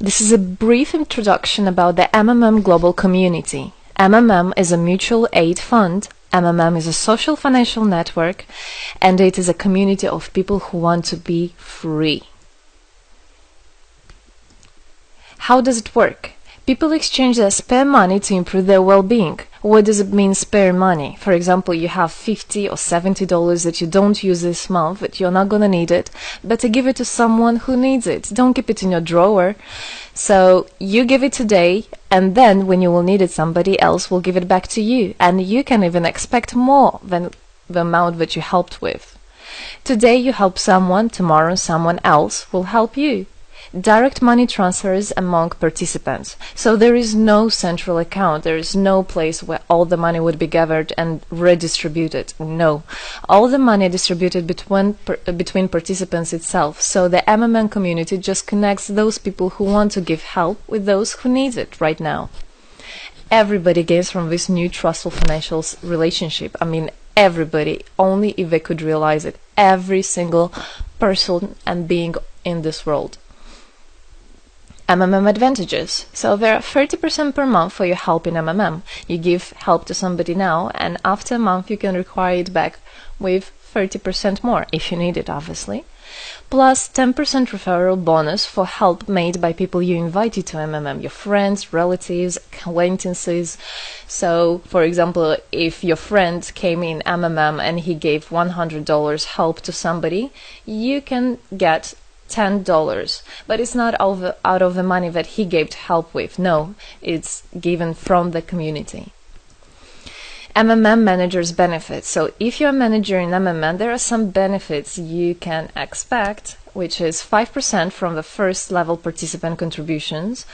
This is a brief introduction about the MMM global community. MMM is a mutual aid fund. MMM is a social financial network, and it is a community of people who want to be free. How does it work? People exchange their spare money to improve their well-being. What does it mean, spare money? For example, you have $50 or $70 that you don't use this month, but you're not gonna need it. Better give it to someone who needs it. Don't keep it in your drawer. So you give it today, and then when you will need it, somebody else will give it back to you. And you can even expect more than the amount that you helped with. Today you help someone, tomorrow someone else will help you. Direct money transfers among participants. So there is no central account. There is no place where all the money would be gathered and redistributed. No. All the money distributed between participants itself. So the MMM community just connects those people who want to give help with those who need it right now. Everybody gains from this new trustful financial relationship. I mean, everybody, only if they could realize it. Every single person and being in this world. MMM advantages. So there are 30% per month for your help in MMM. You give help to somebody now, and after a month you can require it back with 30% more, if you need it, obviously. Plus 10% referral bonus for help made by people you invited to MMM, your friends, relatives, acquaintances. So, for example, if your friend came in MMM and he gave $100 help to somebody, you can get $10, but it's not out of the money that he gave to help with. No, it's given from the community. MMM managers benefits. So if you're a manager in MMM, there are some benefits you can expect, which is 5% from the first level participant contributions,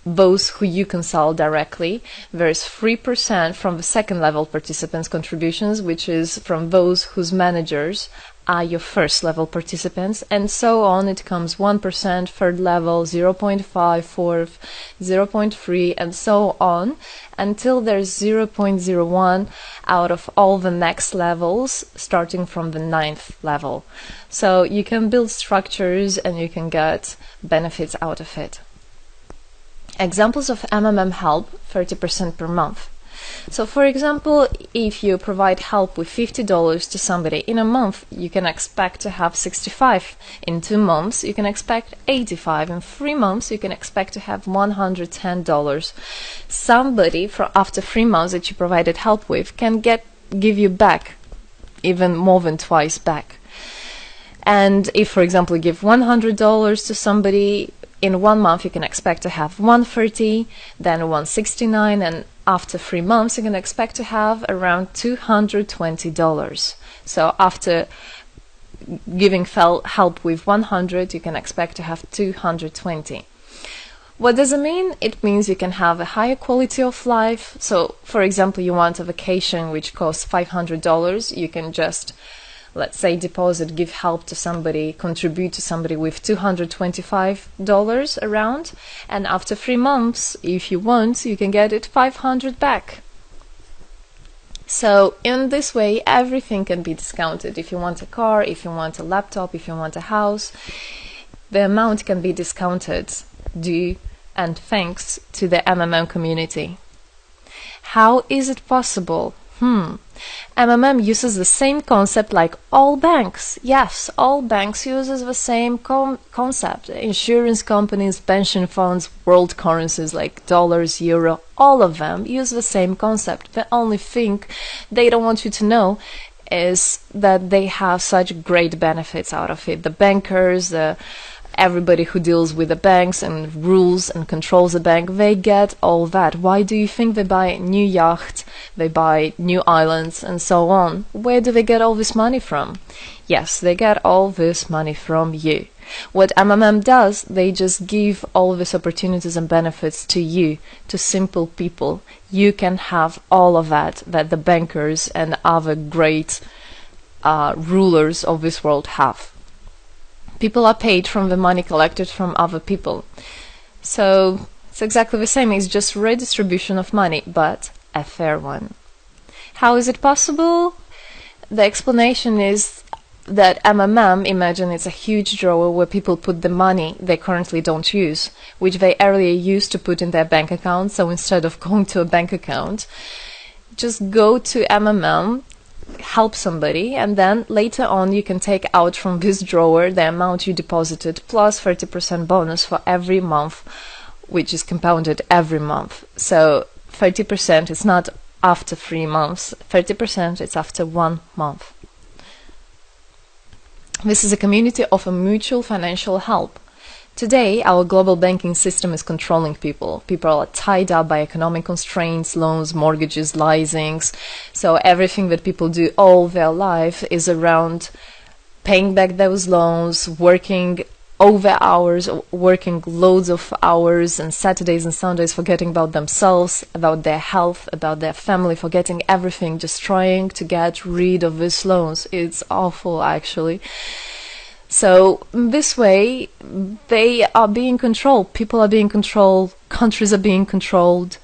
those who you consult directly. There's 3% from the second level participants contributions, which is from those whose managers are your first level participants, and so on. It comes 1%, third level, 0.5, fourth, 0.3, and so on, until there's 0.01 out of all the next levels, starting from the 9th level. So you can build structures and you can get benefits out of it. Examples of MMM help, 30% per month. So for example, if you provide help with $50 to somebody in a month, you can expect to have 65. In 2 months, you can expect 85. In 3 months, you can expect to have $110. Somebody after 3 months that you provided help with can give you back even more than twice back. And if, for example, you give $100 to somebody, in 1 month you can expect to have $130, then $169, and after 3 months you can expect to have around $220. So after giving help with 100, you can expect to have 220. What does it mean? It means you can have a higher quality of life. So for example, you want a vacation which costs $500, you can just, let's say, deposit, give help to somebody, contribute to somebody with $225 around, and after 3 months, if you want, you can get it $500 back. So in this way, everything can be discounted. If you want a car, if you want a laptop, if you want a house, the amount can be discounted due and thanks to the MMM community. How is it possible? MMM uses the same concept like all banks. Yes, all banks uses the same concept. Insurance companies, pension funds, world currencies like dollars, euro, all of them use the same concept. The only thing they don't want you to know is that they have such great benefits out of it. The bankers, everybody who deals with the banks and rules and controls the bank, they get all that. Why do you think they buy new yachts, they buy new islands, and so on? Where do they get all this money from? Yes, they get all this money from you. What MMM does, they just give all these opportunities and benefits to you, to simple people. You can have all of that the bankers and other great rulers of this world have. People are paid from the money collected from other people. So it's exactly the same. It's just redistribution of money, but a fair one. How is it possible? The explanation is that MMM, imagine it's a huge drawer where people put the money they currently don't use, which they earlier used to put in their bank account. So instead of going to a bank account, just go to MMM, help somebody, and then later on you can take out from this drawer the amount you deposited plus 30% bonus for every month, which is compounded every month. So 30% is not after 3 months, 30% is after 1 month. This is a community of a mutual financial help. Today, our global banking system is controlling people. People are tied up by economic constraints, loans, mortgages, leasings. So everything that people do all their life is around paying back those loans, working over hours, working loads of hours and Saturdays and Sundays, forgetting about themselves, about their health, about their family, forgetting everything, just trying to get rid of these loans. It's awful, actually. So this way, they are being controlled. People are being controlled. Countries are being controlled.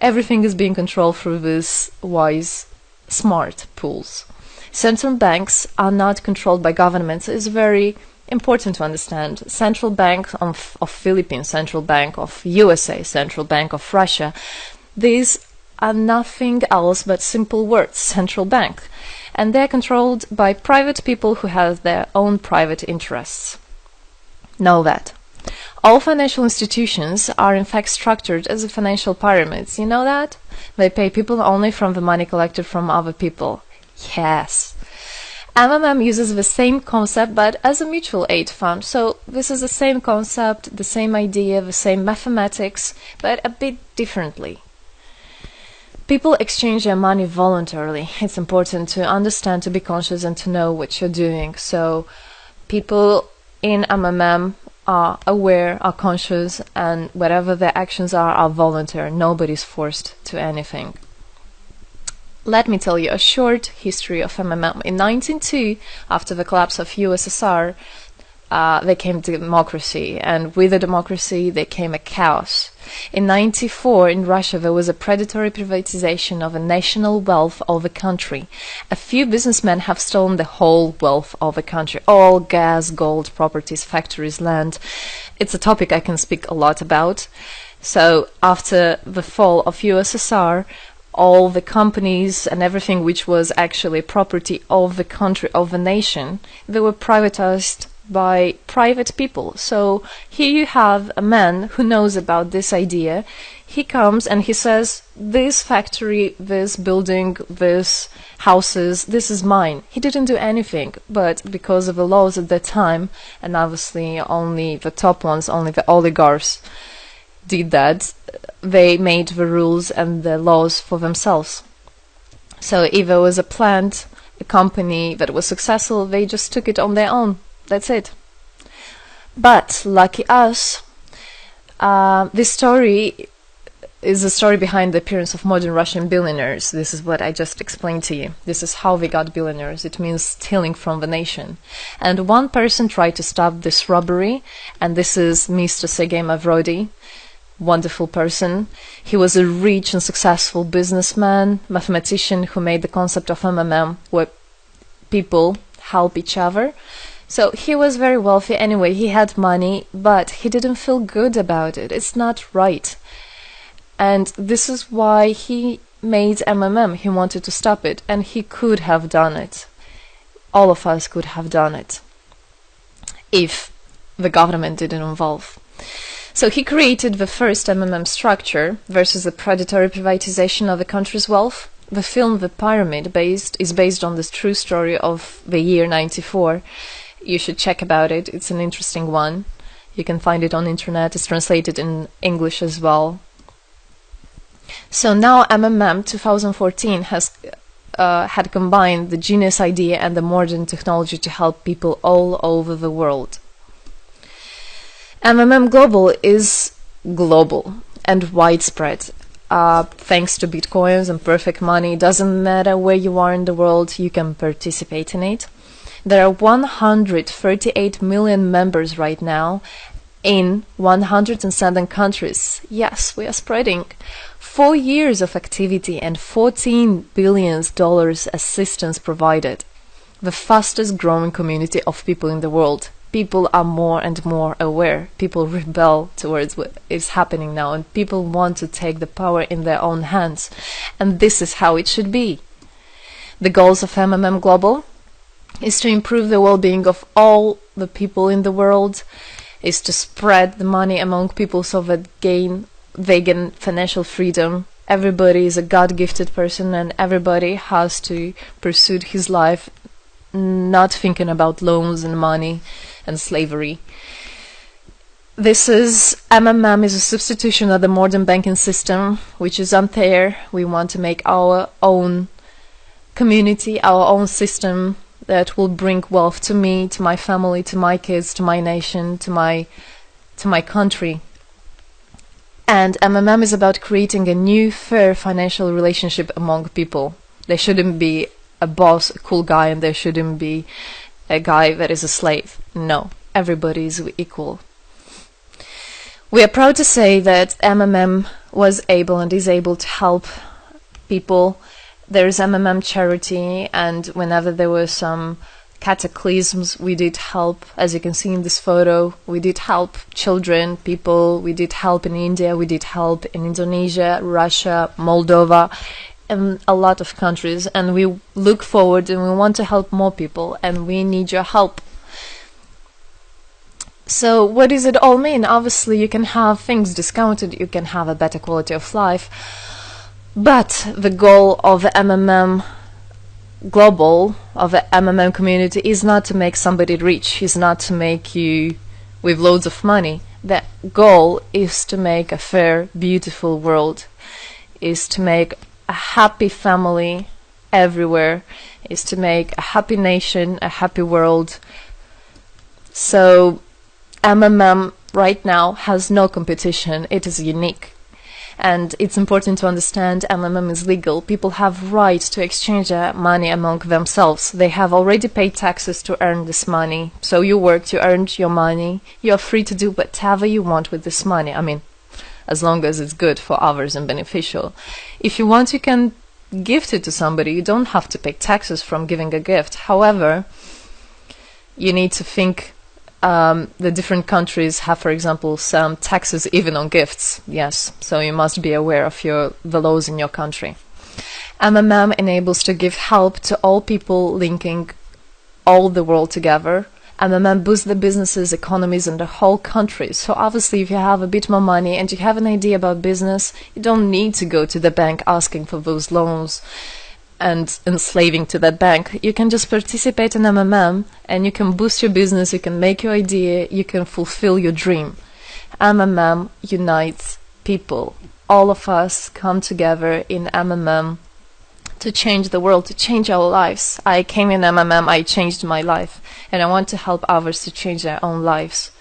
Everything is being controlled through these wise, smart pools. Central banks are not controlled by governments. It's very important to understand. Central Bank of Philippines, Central Bank of USA, Central Bank of Russia, these are nothing else but simple words, central bank. And they're controlled by private people who have their own private interests. Know that. All financial institutions are in fact structured as financial pyramids. You know that? They pay people only from the money collected from other people. Yes. MMM uses the same concept but as a mutual aid fund. So this is the same concept, the same idea, the same mathematics, but a bit differently. People exchange their money voluntarily. It's important to understand, to be conscious and to know what you're doing. So people in MMM are aware, are conscious, and whatever their actions are voluntary. Nobody's forced to anything. Let me tell you a short history of MMM. In 1902, after the collapse of USSR, there came democracy, and with the democracy there came a chaos. In 1994, in Russia, there was a predatory privatization of a national wealth of the country. A few businessmen have stolen the whole wealth of the country, all gas, gold, properties, factories, land. It's a topic I can speak a lot about. So after the fall of USSR, all the companies and everything which was actually property of the country, of the nation, they were privatized by private people. So here you have a man who knows about this idea. He comes and he says, this factory, this building, this houses, this is mine. He didn't do anything, but because of the laws at that time, and obviously only the top ones, only the oligarchs did that, they made the rules and the laws for themselves. So if there was a plant, a company that was successful, they just took it on their own. That's it. But lucky us, this story is the story behind the appearance of modern Russian billionaires. This is what I just explained to you. This is how they got billionaires. It means stealing from the nation. And one person tried to stop this robbery, and this is Mr. Sergei Mavrodi. Wonderful person. He was a rich and successful businessman, mathematician who made the concept of MMM, where people help each other. So he was very wealthy anyway, he had money, but he didn't feel good about it. It's not right. And this is why he made MMM. He wanted to stop it, and he could have done it. All of us could have done it if the government didn't involve. So he created the first MMM structure versus the predatory privatization of the country's wealth. The film The Pyramid is based on this true story of the year 94. You should check about it. It's an interesting one. You can find it on internet. It's translated in English as well. So now MMM 2014 has had combined the genius idea and the modern technology to help people all over the world. MMM Global is global and widespread. Thanks to Bitcoins and perfect money, doesn't matter where you are in the world, you can participate in it. There are 138 million members right now in 107 countries. Yes, we are spreading. 4 years of activity and $14 billion assistance provided. the fastest growing community of people in the world. People are more and more aware. People rebel towards what is happening now, and people want to take the power in their own hands. And this is how it should be. The goals of MMM Global is to improve the well-being of all the people in the world, is to spread the money among people so that they gain financial freedom. Everybody is a God-gifted person, and everybody has to pursue his life not thinking about loans and money and slavery. This is MMM is a substitution of the modern banking system, which is unfair. We want to make our own community, our own system that will bring wealth to me, to my family, to my kids, to my nation, to my country. And MMM is about creating a new, fair financial relationship among people. There shouldn't be a boss, a cool guy, and there shouldn't be a guy that is a slave. No, everybody is equal. We are proud to say that MMM was able and is able to help people. There is MMM charity, and whenever there were some cataclysms, we did help. As you can see in this photo, we did help children, people. We did help in India, we did help in Indonesia, Russia, Moldova, and a lot of countries. And we look forward and we want to help more people, and we need your help. So what does it all mean? Obviously, you can have things discounted, you can have a better quality of life, but the goal of the MMM Global, of the MMM community, is not to make somebody rich, is not to make you with loads of money. The goal is to make a fair, beautiful world, is to make a happy family everywhere, is to make a happy nation, a happy world. So MMM right now has no competition, it is unique. And it's important to understand MMM is legal. People have right to exchange their money among themselves. They have already paid taxes to earn this money. So you worked, you earned your money. You're free to do whatever you want with this money. I mean, as long as it's good for others and beneficial. If you want, you can gift it to somebody. You don't have to pay taxes from giving a gift. However, you need to think the different countries have, for example, some taxes even on gifts. Yes, so you must be aware of the laws in your country. MMM enables to give help to all people, linking all the world together. MMM boosts the businesses, economies, and the whole country. So obviously, if you have a bit more money and you have an idea about business, you don't need to go to the bank asking for those loans and enslaving to that bank. You can just participate in MMM and you can boost your business, you can make your idea, you can fulfill your dream. MMM unites people. All of us come together in MMM to change the world, to change our lives. I came in MMM, I changed my life, and I want to help others to change their own lives,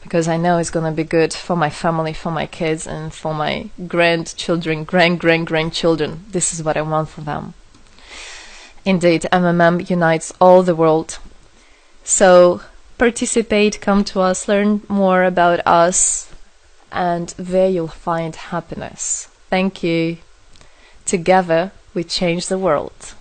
because I know it's going to be good for my family, for my kids, and for my grandchildren, grandchildren. This is what I want for them. Indeed, MMM unites all the world. So participate, come to us, learn more about us, and there you'll find happiness. Thank you. Together we change the world.